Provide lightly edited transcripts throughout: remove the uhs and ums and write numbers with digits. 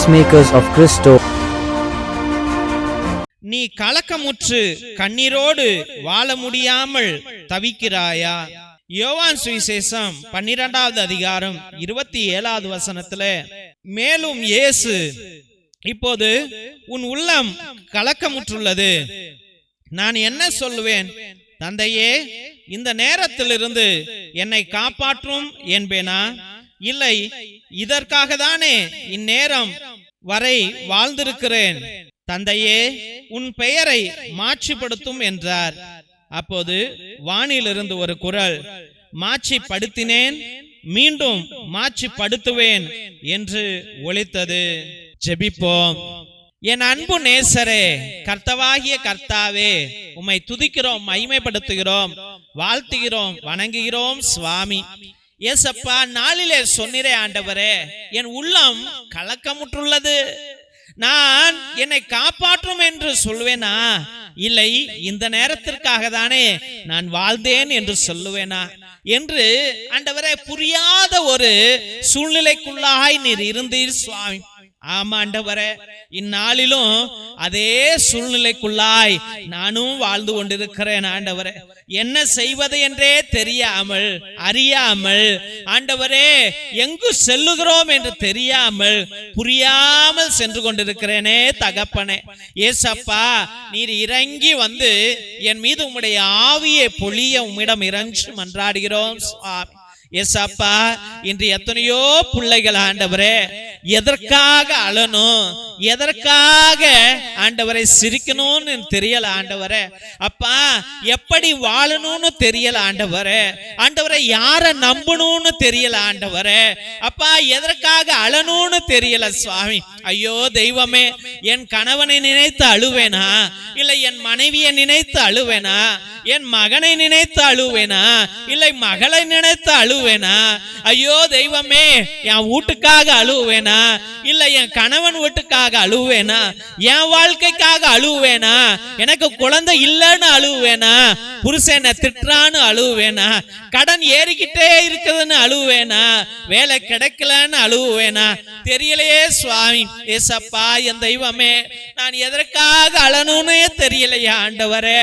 peacemakers of Christo. நீ கலக்கமுற்று கண்ணீரோடு வாழ முடியாமல் தவிக்கிறாயா? யோவான் சுவிசேஷம் 12வது அதிகாரம் 27வது வசனத்துல மேலும் இயேசு, இப்போது உன் உள்ளம் கலக்கமுற்றுள்ளது, நான் என்ன சொல்லுவேன்? தந்தையே, இந்த நேரத்திலிருந்து என்னை காப்பாற்றும் என்பேனா? இல்லை, இதற்காக தானே இந்நேரம் வரை வாழ்ந்திருக்கிறேன். தந்தையே, உன் பெயரை மாட்சிப்படுத்தும் என்றார். அப்போது வானிலிருந்து ஒரு குரல், மாட்சிப்படுத்தினேன், மீண்டும் மாட்சிப்படுத்துவேன் என்று ஒலித்தது. ஜெபிப்போம். என் அன்பு நேசரே, கர்த்தவாகிய கர்த்தாவே, உம்மை துதிக்கிறோம், மகிமைப்படுத்துகிறோம், வாழ்த்துகிறோம், வணங்குகிறோம் சுவாமி. ஏசப்பா, நாளிலே சொன்னீரே ஆண்டவரே, என் உள்ளம் கலக்கமுற்றுள்ளது, நான் என்னை காப்பாற்றும் என்று சொல்வேனா? இல்லை, இந்த நேரத்திற்காக தானே நான் வாழ்ந்தேன் என்று சொல்லுவேனா என்று ஆண்டவரே புரியாத ஒரு சூழ்நிலைக்குள்ளாய் நீர் இருந்தீர் சுவாமி. ஆமா ஆண்டவரே, இந்நாளிலும் அதே சூழ்நிலைக்குள்ளாய் நானும் வாழ்ந்து கொண்டிருக்கிறேன் ஆண்டவரே. என்ன செய்வது என்றே தெரியாமல், அறியாமல், ஆண்டவரே எங்கு செல்லுகிறோம் என்று தெரியாமல், புரியாமல் சென்று கொண்டிருக்கிறேனே தகப்பனே. ஏசப்பா, நீர் இறங்கி வந்து என் மீது உம்முடைய ஆவியை பொழிய உம்மிடம் இறங்கி மன்றாடுகிறோம் சுவாமி. ஏசப்பா, இன்று எத்தனையோ பிள்ளைகள் ஆண்டவரே எதற்காக அழணும், எதற்காக ஆண்டவரை சிரிக்கணும்னு தெரியல ஆண்டவரே. அப்பா, எப்படி வாழணும்னு தெரியல ஆண்டவரே. ஆண்டவரை யார நம்பணும்னு தெரியல ஆண்டவரே. அப்பா, எதற்காக அழணும்னு தெரியல சுவாமி. ஐயோ தெய்வமே, என் கணவனை நினைத்து அழுவேனா? இல்லை என் மனைவியை நினைத்து அழுவேனா? என் மகனை நினைத்து அழுவேனா? இல்லை மகளை நினைத்து அழுவேனா? ஐயோ தெய்வமே, என் வீட்டுக்காக அழுவேனா? இல்லை என் கணவன் வீட்டுக்காக அழுவேனா? என் வாழ்க்கைக்காக அழுவேனா? எனக்கு குழந்தை இல்லைன்னு அழுவேனா? புருஷனை திட்டுறான்னு அழுவேனா? கடன் ஏறிக்கிட்டே இருக்குதுன்னு அழுவேனா? வேலை கிடைக்கலன்னு அழுவேனா? தெரியலையே சுவாமி. ஏசப்பா, என் தெய்வமே, நான் எதற்காக அழணும்னே தெரியலையா ஆண்டவரே.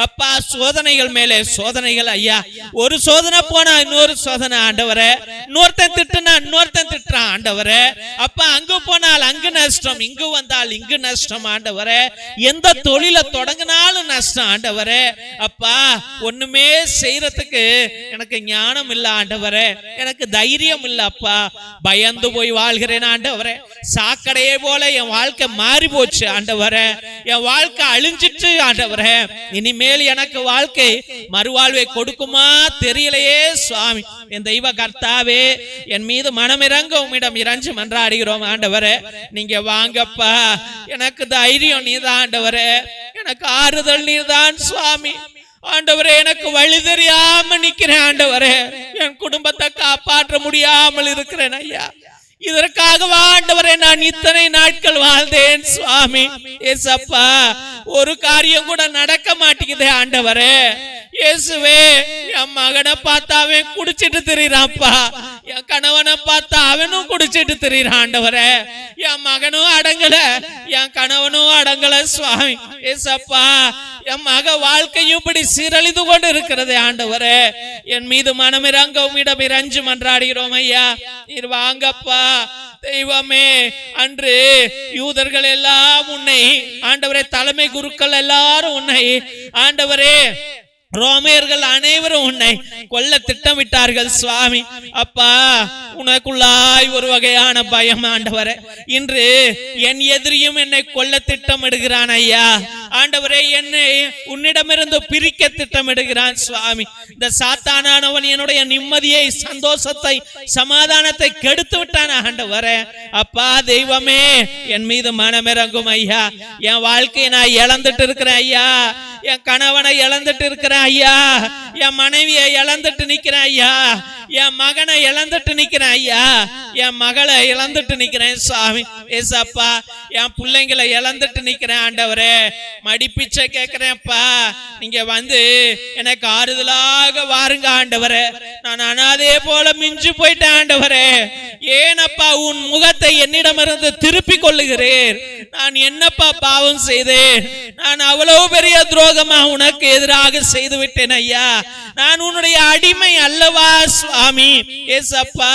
அப்பா, சோதனைகள் மேலே சோதனைகள் ஐயா. ஒரு சோதனை போனா இன்னொரு சோதனை ஆண்டவரே. இன்னொருத்தன் திட்டுனா இன்னொருத்தன் திட்டுறான் ஆண்டவரே. அப்பா, அங்கு போனால் அங்கு நஷ்டம், இங்கு வந்தால் இங்கு நஷ்டம் ஆண்டவரே. எந்த தொழிலை தொடங்கினாலும் நஷ்டம் ஆண்டவரே. அப்பா, ஒண்ணுமே செய்யறதுக்கு எனக்கு ஞானம் இல்ல ஆண்டவரே, எனக்கு தைரியம் இல்ல அப்பா. பயந்து போய் வாழ்கிறேன் ஆண்டவரே. சாக்கடையே போல என் வாழ்க்கை மாறி போச்சு ஆண்டவரே. என் வாழ்க்கை அழிஞ்சிட்டு ஆண்டவரே. இனிமேல் எனக்கு வாழ்க்கை மறுவாழ்வை கொடுக்குமா தெரியலையே சுவாமி. என் தெய்வ கர்த்தாவே, என் மீது மனமிறங்க உம்மிடம் இறங்கி மன்றாடுகிறோம் ஆண்டவரே. நீங்க வாங்கப்பா, எனக்கு தைரியம் நீதான் ஆண்டவரே, எனக்கு ஆறுதல் நீதான் சுவாமி. ஆண்டவரே, எனக்கு வழி தெரியாம நிக்கிறேன் ஆண்டவரே. என் குடும்பத்தை காப்பாற்ற முடியாமல் இருக்கிறேன் ஐயா. இதற்காக ஆண்டவரே நான் இத்தனை நாட்கள் வாழ்ந்தேன் சுவாமி. ஏசப்பா, ஒரு காரியம் கூட நடக்க மாட்டேங்குது ஆண்டவரே. இயேசுவே, என் மகனை பார்த்தா அவன் குடிச்சிட்டு திரிறான்ப்பா. என் கணவனை பார்த்தா அவனும் குடிச்சிட்டு திரிறான் ஆண்டவரே. என் மகனும் அடங்கல, என் கணவனும் அடங்கல சுவாமி. ஏசப்பா, என் மக வாழ்க்கையும் இப்படி சீரழிந்து கொண்டு இருக்கிறது ஆண்டவரே. என் மீது மனமிறங்க உம்மிடம் இறங்கி மன்றாடுகிறோம் ஐயா. நீர் வாங்கப்பா தெய்வமே. அன்று யூதர்கள் எல்லாம் உன்னை ஆண்டவரே, தலைமை குருக்கள் எல்லாரும் உன்னை ஆண்டவரே, ரோமையர்கள் அனைவரும் உன்னை கொல்ல திட்டமிட்டார்கள் சுவாமி. அப்பா, உனக்குள்ளாய் ஒரு வகையான பயம் ஆண்டவரே. இன்று என் எதிரியும் என்னை கொல்ல திட்டமிடுகிறான் ஐயா. ஆண்டவரே, என்னை உன்னிடமிருந்து பிரிக்க திட்டமிடுகிறான் சுவாமி. இந்த சாத்தானானவன் என்னுடைய நிம்மதியை, சந்தோஷத்தை, சமாதானத்தை கெடுத்து விட்டான் ஆண்டவரே. அப்பா தெய்வமே, என் மீது மனமிறங்கும் ஐயா. என் வாழ்க்கையை நான் இழந்துட்டு இருக்கிறேன் ஐயா. என் கணவனை இழந்துட்டு இருக்கிறேன் ஐயா. என் மனைவியை இழந்துட்டு நிக்கிறேன் ஐயா, என் மகனை இழந்துட்டு நிக்கிறேன் ஐயா, என் மகளை இழந்துட்டு நிக்கிறேன் சாமி ஏசப்பா, என் பிள்ளைங்களை இழந்துட்டு நிக்கிறேன் ஆண்டவரே, மடிப்பிச்சை கேட்கிறேன்ப்பா, நீங்க வந்து எனக்கு ஆறுதலாக வாருங்க ஆண்டவரே, நான் அனாதே போல மிஞ்சு போயிட்டேன் ஆண்டவரே, ஏனப்பா உன் முகத்தை என்னிடமிருந்து திருப்பி கொள்ளுகிறேன், நான் என்னப்பா பாவம் செய்தேன், நான் அவ்வளவு பெரிய துரோகமா உனக்கு எதிராக செய்து விட்டேன் ஐயா, நான் உன்னுடைய அடிமை அல்லவா சுவாமி ஏசப்பா,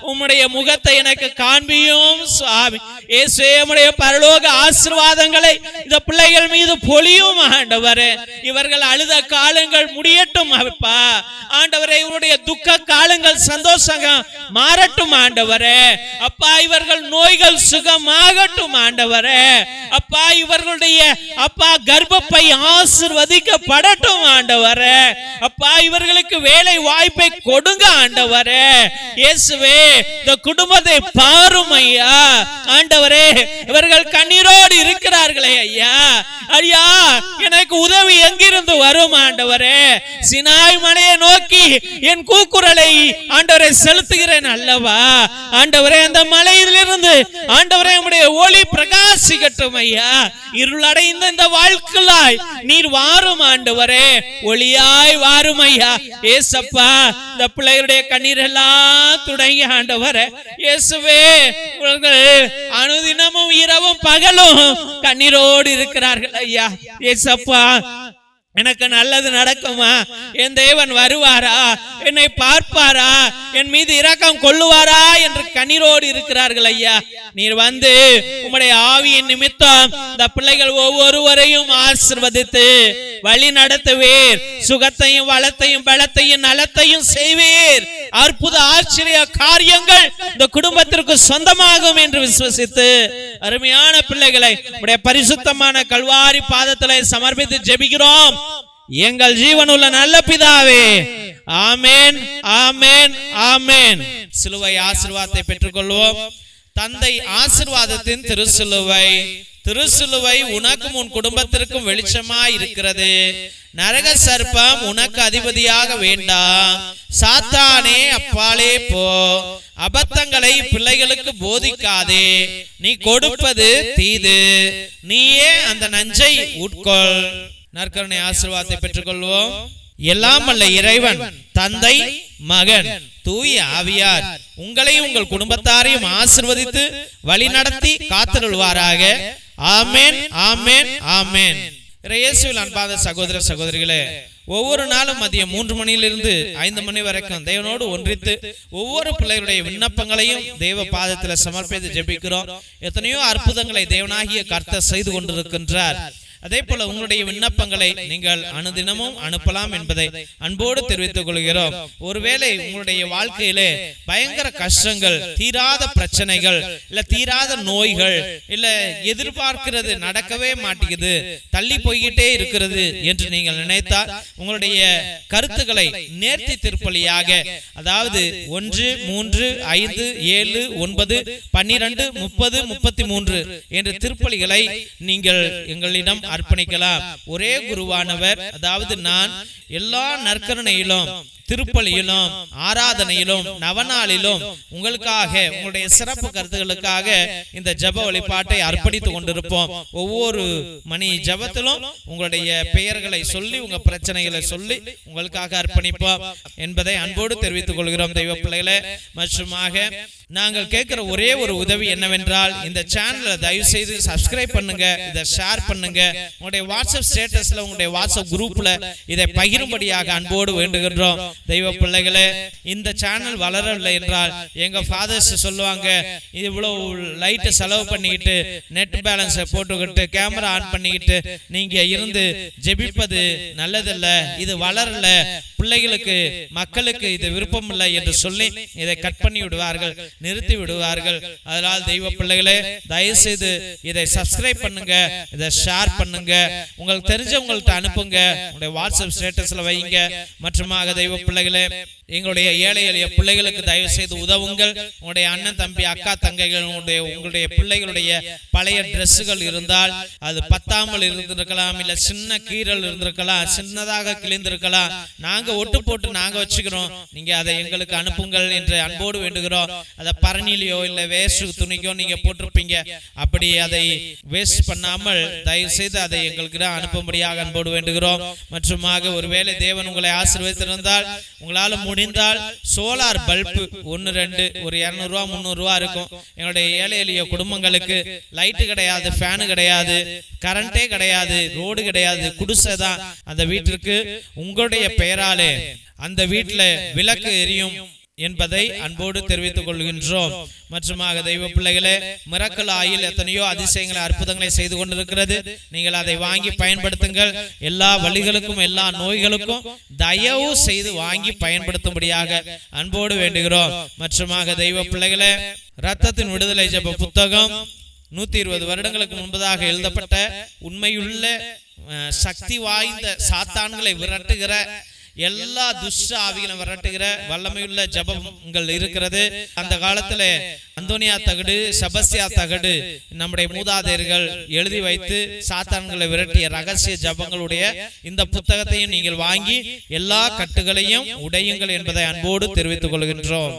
உம்முடைய முகத்தை எனக்கு காண்பியும் சுவாமி இயேசுவே, உம்முடைய பரலோக ஆசீர்வாதங்களை இந்த பிள்ளைகள் மீது பொழியும் ஆண்டவரே, இவர்கள் அழுத காலங்கள் முடியட்டும் அப்பா ஆண்டவரே, இவருடைய துக்க காலங்கள் சந்தோஷம் மாறட்டும் ஆண்டவரே, அப்பா இவர்கள் நோய்கள் சுகமாகட்டும் ஆண்டவரே, அப்பா இவர்களுடைய அப்பா கர்ப்பப்பை ஆசீர்வதிக்கப்படட்டும் ஆண்டவரே, அப்பா இவர்களுக்கு வேலை வாய்ப்பை கொடுங்க ஆண்டவரே இயேசுவே, இந்த குடும்பத்தை பாரும் ஐயா ஆண்டவரே, இவர்கள் கண்ணீரோடு இருக்கிறார்களே ஐயா, ஐயா எனக்கு உதவி எங்கிருந்து வரும் ஆண்டவரே, சினாய் மலையை நோக்கி என் கூக்குரலை ஆண்டவரை செலுத்துகிறேன் அல்லவா ஆண்டவரே, அந்த மலையிலிருந்து ஆண்டவரே உம்முடைய ஒளி பிரகாசிக்கட்டும் ஐயா, இருளடைந்த இந்த வாழ்க்கையாய் நீர் வாரும் ஆண்டவரே, ஒளியாய் வாரும் ஐயா ஏசப்பா, இந்த பிள்ளைகளுடைய கண்ணீர் எல்லாம் துடைங்க ஆண்டவரே இயேசுவே, அனுதினமும் இரவும் பகலும் கண்ணீரோடு இருக்கிறார்கள் ஐயா ஏசப்பா, எனக்கு நல்லது நடக்குமா, என் தேவன் வருவாரா, என்னை பார்ப்பாரா, என் மீது இரக்கம் கொள்ளுவாரா என்று கண்ணீரோடு இருக்கிறார்கள் ஐயா, நீர் வந்து உம்முடைய ஆவியின் நிமித்தம் இந்த பிள்ளைகள் ஒவ்வொருவரையும் ஆசீர்வதித்து வழி நடத்துவீர், சுகத்தையும் வளத்தையும் பலத்தையும் நலத்தையும் செய்வீர், அற்புத ஆச்சரிய காரியங்கள் இந்த குடும்பத்திற்கு சொந்தமாகும் என்று விசுவசித்து அருமையான பிள்ளைகளை உம்முடைய பரிசுத்தமான கல்வாரி பாதத்திலே சமர்ப்பித்து ஜெபிக்கிறோம் எங்கள் ஜீவனுள்ள நல்ல பிதாவே, ஆமென் ஆமென் ஆமென். சிலுவை ஆசீர்வாதத்தை பெற்றுக்கொள்வோம். தந்தை ஆசீர்வாதத்தின் திருசிலுவை, திருசிலுவை உனக்கும் உன் குடும்பத்திற்கும் வெளிச்சமாய் இருக்கிறது, நரக சர்ப்பம் உனக்கு அதிபதியாக வேண்டாம், சாத்தானே அப்பாலே போ, அபத்தங்களை பிள்ளைகளுக்கு போதிக்காதே, நீ கொடுப்பது தீது, நீயே அந்த நஞ்சை உட்கொள். நற்கருணை ஆசீர்வாதத்தை பெற்றுக்கொள்வோம். எல்லாம் வல்ல இறைவன் தந்தை மகன் தூய ஆவியார் உங்களையும் உங்கள் குடும்பத்தாரையும் ஆசீர்வதித்து வழி நடத்தி காத்திருள்வாராக. ஆமென் ஆமென் ஆமென். இயேசுவில் அன்பான சகோதர சகோதரிகளே, ஒவ்வொரு நாளும் மதியம் 3 மணியிலிருந்து 5 மணி வரைக்கும் தேவனோடு ஒன்றித்து ஒவ்வொரு பிள்ளைகளுடைய விண்ணப்பங்களையும் தேவ பாதத்தில் சமர்ப்பித்து ஜெபிக்கிறோம். எத்தனையோ அற்புதங்களை தேவனாகிய கர்த்தர் செய்து கொண்டிருக்கின்றார். அதே போல உங்களுடைய விண்ணப்பங்களை நீங்கள் அனுதினமும் அனுப்பலாம் என்பதை அன்போடு தெரிவித்துக் கொள்கிறோம். ஒருவேளை உங்களுடைய வாழ்க்கையிலே பயங்கர கஷ்டங்கள், தீராத பிரச்சனைகள், இல்ல தீராத நோய்கள், இல்ல எதிர்பார்க்கிறது நடக்கவே மாட்டேங்குது, தள்ளி போய்கிட்டே இருக்கிறது என்று நீங்கள் நினைத்தால் உங்களுடைய கருத்துக்களை நேர்த்தி திருப்பலியாக, அதாவது 1, 3, 5, 7, 9, 12, 30, 33 என்ற திருப்பலிகளை நீங்கள் எங்களிடம் அர்ப்பணிக்கலாம். ஒரே குருவானவர், அதாவது நான் எல்லா நற்கருணையிலும் திருப்பலியிலும் ஆராதனையிலும் நவநாளிலும் உங்களுக்காக உங்களுடைய சிறப்பு கருத்துகளுக்காக இந்த ஜெப வழிபாட்டை அர்ப்பணித்துக் கொண்டிருப்போம். ஒவ்வொரு மணி ஜெபத்திலும் உங்களுடைய பெயர்களை சொல்லி உங்க பிரச்சனைகளை சொல்லி உங்களுக்காக அர்ப்பணிப்போம் என்பதை அன்போடு தெரிவித்துக் கொள்கிறோம் தெய்வ பிள்ளைகளே. மற்றுமாக நாங்கள் கேட்கிற ஒரே ஒரு உதவி என்னவென்றால், இந்த சேனலை தயவு செய்து சப்ஸ்கிரைப் பண்ணுங்க, இதை ஷேர் பண்ணுங்க, உங்களுடைய வாட்ஸ்அப் ஸ்டேட்டஸ்ல உங்களுடைய வாட்ஸ்அப் குரூப்ல இதை பகிரும்படியாக அன்போடு வேண்டுகின்றோம் தெய்வ பிள்ளைகளே. இந்த சேனல் வளரவில்லை என்றால் எங்க ஃபாதர்ஸ் சொல்லுவாங்க, இவ்வளவு லைட் செலவு பண்ணிக்கிட்டு நெட் பேலன்ஸ் போட்டுக்கிட்டு கேமரா ஆன் பண்ணிக்கிட்டு நீங்க இருந்து ஜெபிப்பது நல்லதல்ல, இது வளரல, பிள்ளைகளுக்கு மக்களுக்கு இது விருப்பம் இல்லை என்று சொல்லி இதை கட் பண்ணி விடுவார்கள், நிறுத்தி விடுவார்கள். அதனால் தெய்வ பிள்ளைகளே, தயவு செய்து இதை சப்ஸ்கிரைப் பண்ணுங்க, இதை ஷேர் பண்ணுங்க, உங்களுக்கு தெரிஞ்சவங்கள்ட்ட அனுப்புங்க, உங்களுடைய வாட்ஸ்அப் ஸ்டேட்டஸ்ல வைங்க. மற்றுமாக தெய்வ பிள்ளைகளே, எங்களுடைய ஏழை எளிய பிள்ளைகளுக்கு தயவு செய்து உதவுங்கள். உங்களுடைய அண்ணன் தம்பி அக்கா தங்கைகள் உங்களுடைய பிள்ளைகளுடைய பழைய டிரெஸ்ஸுகள் இருந்தால் அது பத்தாமல் இருந்திருக்கலாம், இல்ல சின்ன கீறல் இருந்திருக்கலாம், சின்னதாக கிழிந்திருக்கலாம். நாங்க ஒட்டு போட்டு நாங்க வச்சுக்கிறோம், நீங்க அதை எங்களுக்கு அனுப்புங்கள் என்று அன்போடு வேண்டுகிறோம். அதை பரணிலையோ இல்ல வேஸ்ட் துணிக்கோ நீங்க போட்டிருப்பீங்க, அப்படி அதை வேஸ்ட் பண்ணாமல் தயவு செய்து அதை எங்களுக்கு அனுப்பும்படியாக அன்போடு வேண்டுகிறோம். மற்றுமாக ஒருவேளை தேவன் உங்களை ஆசீர்வதித்திருந்தால் உங்களால முடிந்தால் சோலார் பல்பு 1-2 ஒரு 200 ரூபா 300 ரூபா இருக்கும். எங்களுடைய ஏழை எளிய குடும்பங்களுக்கு லைட்டு கிடையாது, ஃபேனு கிடையாது, கரண்டே கிடையாது, ரோடு கிடையாது, குடிசை தான். அந்த வீட்டிற்கு உங்களுடைய பெயராலே அந்த வீட்டில் விளக்கு எரியும் என்பதை அன்போடு தெரிவித்துக் கொள்கின்றோம். மற்றுமாக தெய்வ பிள்ளைகளே, மிரக்கல் ஆயில் எத்தனையோ அதிசயங்களை அற்புதங்களை செய்து கொண்டிருக்கிறது. நீங்கள் அதை வாங்கி பயன்படுத்துங்கள். எல்லா வழிகளுக்கும் எல்லா நோய்களுக்கும் தயவு செய்து வாங்கி பயன்படுத்தும்படியாக அன்போடு வேண்டுகிறோம். மற்றுமாக தெய்வ பிள்ளைகளே, இரத்தத்தின் விடுதலை ஜெப புத்தகம் 120 வருடங்களுக்கு முன்பதாக எழுதப்பட்ட உண்மையுள்ள சக்தி வாய்ந்த சாத்தான்களை விரட்டுகிற எல்லா துஷ்ட ஆவிகளை விரட்டுகிற வல்லமையுள்ள ஜபங்கள் இருக்கிறது. அந்த காலத்துல அந்தோனியா தகடு, செபஸ்தியா தகடு நம்முடைய மூதாதையர்கள் எழுதி வைத்து சாத்தான்களை விரட்டிய ரகசிய ஜபங்களுடைய இந்த புத்தகத்தையும் நீங்கள் வாங்கி எல்லா கட்டுகளையும் உடையுங்கள் என்பதை அன்போடு தெரிவித்துக் கொள்கின்றோம்.